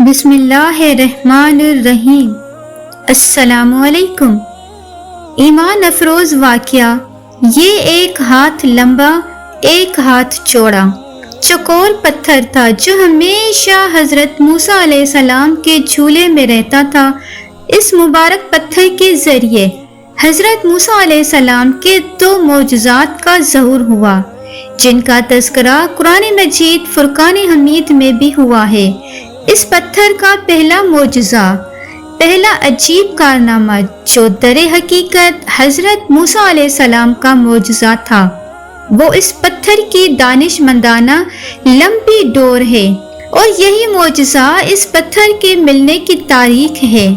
بسم اللہ الرحمن الرحیم۔ السلام علیکم۔ ایمان افروز واقعہ، یہ ایک ہاتھ لمبا ایک ہاتھ چوڑا چوکور پتھر تھا جو ہمیشہ حضرت موسیٰ علیہ السلام کے جھولے میں رہتا تھا۔ اس مبارک پتھر کے ذریعے حضرت موسیٰ علیہ السلام کے 2 معجزات کا ظہور ہوا، جن کا تذکرہ قرآن مجید فرقان حمید میں بھی ہوا ہے۔ اس پتھر کا پہلا معجزہ، پہلا عجیب کارنامہ جو در حقیقت حضرت موسیٰ علیہ السلام کا معجزہ تھا، وہ اس پتھر کی دانش مندانہ لمبی ڈور ہے، اور یہی معجزہ اس پتھر کے ملنے کی تاریخ ہے۔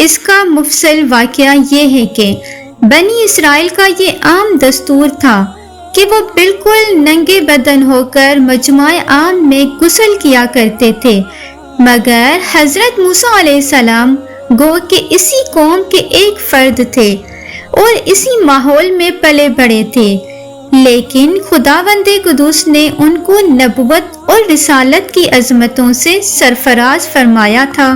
اس کا مفصل واقعہ یہ ہے کہ بنی اسرائیل کا یہ عام دستور تھا کہ وہ بالکل ننگے بدن ہو کر مجمع عام میں غسل کیا کرتے تھے، مگر حضرت موسیٰ علیہ السلام گو کہ اسی قوم کے ایک فرد تھے اور اسی ماحول میں پلے بڑے تھے، لیکن خداوند قدوس نے ان کو نبوت اور رسالت کی عظمتوں سے سرفراز فرمایا تھا۔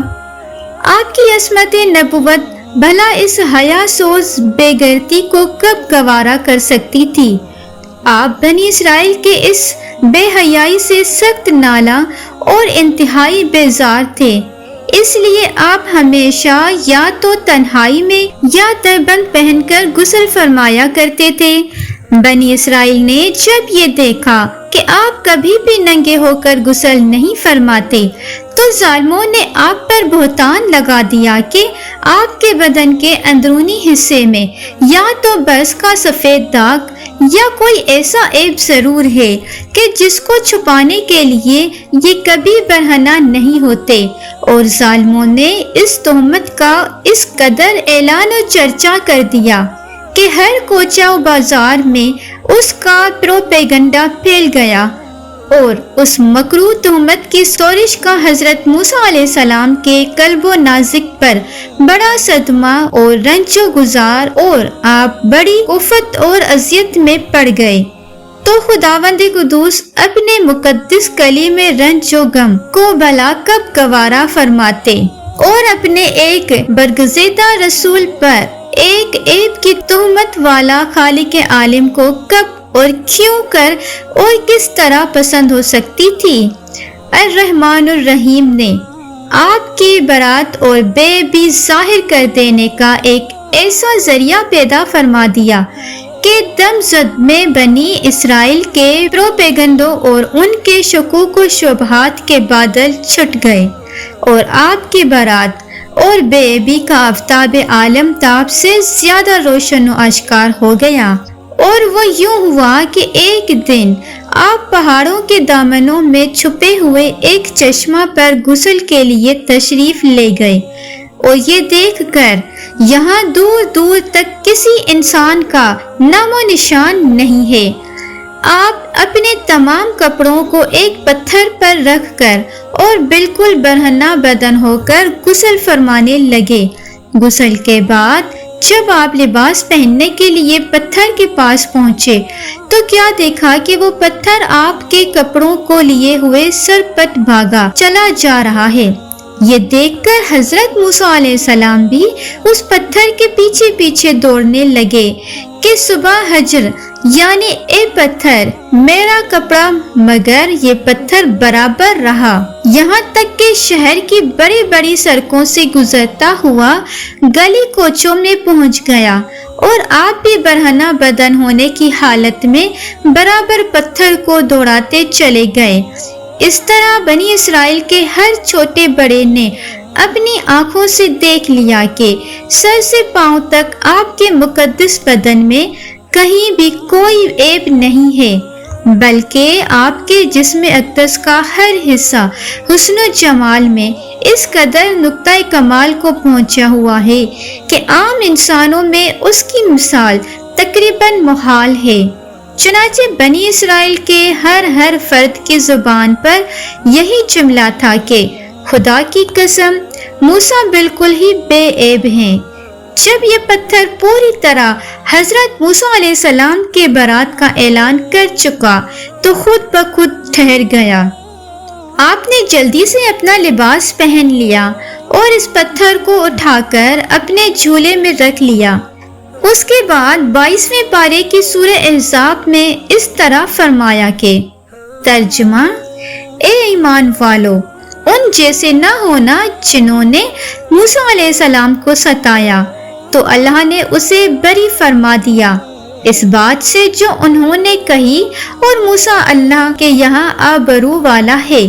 آپ کی عصمت نبوت بھلا اس حیا سوز بے غیرتی کو کب گوارا کر سکتی تھی؟ آپ بنی اسرائیل کے اس بے حیائی سے سخت نالاں اور انتہائی بیزار تھے، اس لیے آپ ہمیشہ یا تو تنہائی میں یا تہبند پہن کر غسل فرمایا کرتے تھے۔ بنی اسرائیل نے جب یہ دیکھا کہ آپ کبھی بھی ننگے ہو کر غسل نہیں فرماتے، تو ظالموں نے آپ پر بہتان لگا دیا کہ آپ کے بدن کے اندرونی حصے میں یا تو برس کا سفید داغ یا کوئی ایسا عیب ضرور ہے کہ جس کو چھپانے کے لیے یہ کبھی برہنہ نہیں ہوتے، اور ظالموں نے اس تہمت کا اس قدر اعلان و چرچا کر دیا کہ ہر کوچہ و بازار میں اس کا پروپیگنڈا پھیل گیا، اور اس مکروہ تہمت کی سورش کا حضرت موسیٰ علیہ السلام کے قلب و نازک پر بڑا صدمہ اور رنج و گزار، اور آپ بڑی افت اور اذیت میں پڑ گئے۔ تو خداوند قدوس اپنے مقدس کلیم رنج و غم کو بھلا کب گوارا فرماتے، اور اپنے ایک برگزیدہ رسول پر ایک عیب کی تہمت والا خالق عالم کو کب اور کیوں کر اور کس طرح پسند ہو سکتی تھی؟ الرحمن الرحیم نے آپ کی برات اور بے بھی ظاہر کر دینے کا ایک ایسا ذریعہ پیدا فرما دیا کہ دم زد میں بنی اسرائیل کے پروپیگنڈوں اور ان کے شکوک و شبہات کے بادل چھٹ گئے، اور آپ کی برات اور بے بھی کا آفتاب عالم تاب سے زیادہ روشن و آشکار ہو گیا۔ اور وہ یوں ہوا کہ ایک دن آپ پہاڑوں کے دامنوں میں چھپے ہوئے ایک چشمہ پر غسل کے لیے تشریف لے گئے، اور یہ دیکھ کر یہاں دور دور تک کسی انسان کا نام و نشان نہیں ہے، آپ اپنے تمام کپڑوں کو ایک پتھر پر رکھ کر اور بالکل برہنہ بدن ہو کر غسل فرمانے لگے۔ غسل کے بعد جب آپ لباس پہننے کے لیے پتھر کے پاس پہنچے تو کیا دیکھا کہ وہ پتھر آپ کے کپڑوں کو لیے ہوئے سرپٹ بھاگا چلا جا رہا ہے۔ یہ دیکھ کر حضرت موسیٰ علیہ السلام بھی اس پتھر کے پیچھے پیچھے دوڑنے لگے کہ صبح حجر، یعنی اے پتھر میرا کپڑا، مگر یہ پتھر برابر رہا، یہاں تک کہ شہر کی بڑی بڑی سڑکوں سے گزرتا ہوا گلی کوچوں میں پہنچ گیا، اور آپ بھی برہنہ بدن ہونے کی حالت میں برابر پتھر کو دوڑاتے چلے گئے۔ اس طرح بنی اسرائیل کے ہر چھوٹے بڑے نے اپنی آنکھوں سے دیکھ لیا کہ سر سے پاؤں تک آپ کے مقدس بدن میں کہیں بھی کوئی عیب نہیں ہے، بلکہ آپ کے جسم اقدس کا ہر حصہ حسن و جمال میں اس قدر نقطۂ کمال کو پہنچا ہوا ہے کہ عام انسانوں میں اس کی مثال تقریباً محال ہے۔ چنانچہ بنی اسرائیل کے ہر فرد کی زبان پر یہی جملہ تھا کہ خدا کی قسم موسیٰ بالکل ہی بے عیب ہیں۔ جب یہ پتھر پوری طرح حضرت موسیٰ علیہ السلام کے برات کا اعلان کر چکا تو خود بخود ٹھہر گیا۔ آپ نے جلدی سے اپنا لباس پہن لیا اور اس پتھر کو اٹھا کر اپنے جھولے میں رکھ لیا۔ اس کے بعد 22ویں پارے کی سورہ احزاب میں اس طرح فرمایا کہ ترجمہ: اے ایمان والو، ان جیسے نہ ہونا جنہوں نے موسیٰ علیہ السلام کو ستایا، تو اللہ نے اسے بری فرما دیا اس بات سے جو انہوں نے کہی، اور موسیٰ اللہ کے یہاں آبرو والا ہے،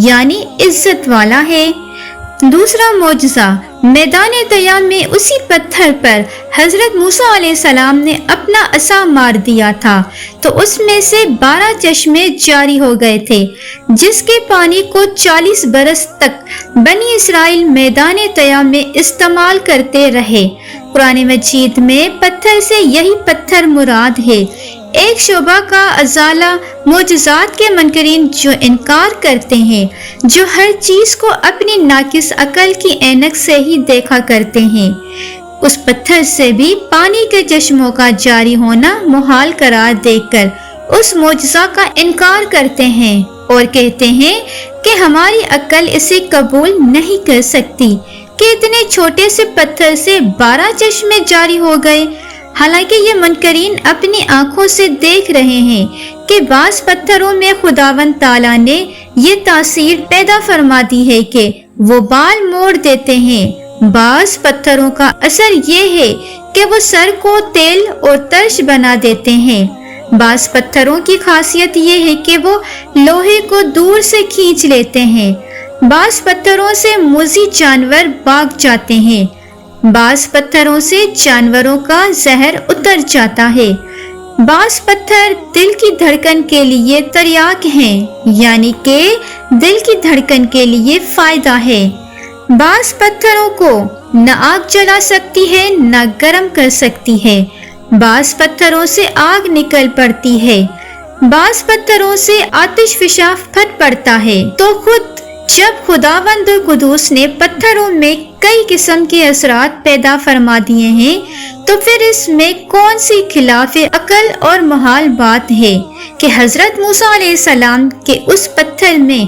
یعنی عزت والا ہے۔ دوسرا معجزہ، میدان طیٰ میں اسی پتھر پر حضرت موسیٰ علیہ السلام نے اپنا عصا مار دیا تھا تو اس میں سے 12 چشمے جاری ہو گئے تھے، جس کے پانی کو 40 برس تک بنی اسرائیل میدان طیٰ میں استعمال کرتے رہے۔ قرآن مجید میں پتھر سے یہی پتھر مراد ہے۔ ایک شعبہ کا ازالہ معجزات کے منکرین جو انکار کرتے ہیں، جو ہر چیز کو اپنی ناقص عقل کی عینک سے ہی دیکھا کرتے ہیں، اس پتھر سے بھی پانی کے چشموں کا جاری ہونا محال قرار دے کر اس معجزہ کا انکار کرتے ہیں اور کہتے ہیں کہ ہماری عقل اسے قبول نہیں کر سکتی کہ اتنے چھوٹے سے پتھر سے 12 چشمے جاری ہو گئے۔ حالانکہ یہ منکرین اپنی آنکھوں سے دیکھ رہے ہیں کہ بعض پتھروں میں خداوند تعالیٰ نے یہ تاثیر پیدا فرما دی ہے کہ وہ بال موڑ دیتے ہیں۔ بعض پتھروں کا اثر یہ ہے کہ وہ سر کو تیل اور ترش بنا دیتے ہیں۔ بعض پتھروں کی خاصیت یہ ہے کہ وہ لوہے کو دور سے کھینچ لیتے ہیں۔ بعض پتھروں سے موذی جانور بھاگ جاتے ہیں۔ بعض پتھروں سے جانوروں کا زہر اتر جاتا ہے۔ بعض پتھر دل کی دھڑکن کے لیے تریاک ہیں، یعنی کہ دل کی دھڑکن کے لیے فائدہ ہے۔ بعض پتھروں کو نہ آگ جلا سکتی ہے نہ گرم کر سکتی ہے۔ بعض پتھروں سے آگ نکل پڑتی ہے۔ بعض پتھروں سے آتش فشاں پھٹ پڑتا ہے۔ تو خود جب خداوند قدوس نے پتھروں میں کئی قسم کے اثرات پیدا فرما دیے ہیں، تو پھر اس میں کون سی خلاف عقل اور محال بات ہے کہ حضرت موسیٰ علیہ السلام کے اس پتھر میں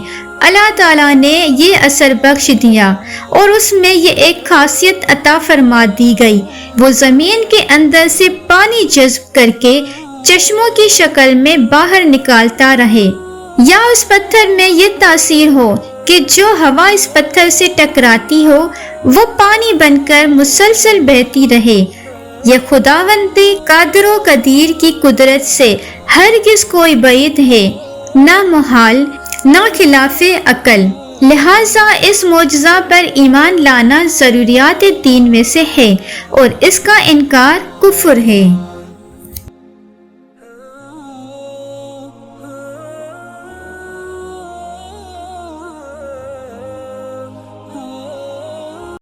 اللہ تعالیٰ نے یہ اثر بخش دیا اور اس میں یہ ایک خاصیت عطا فرما دی گئی، وہ زمین کے اندر سے پانی جذب کر کے چشموں کی شکل میں باہر نکالتا رہے، یا اس پتھر میں یہ تاثیر ہو کہ جو ہوا اس پتھر سے ٹکراتی ہو وہ پانی بن کر مسلسل بہتی رہے۔ یہ خداوند قادر و قدیر کی قدرت سے ہرگز کوئی بعید ہے، نہ محال نہ خلاف عقل۔ لہٰذا اس معجزہ پر ایمان لانا ضروریات دین میں سے ہے اور اس کا انکار کفر ہے۔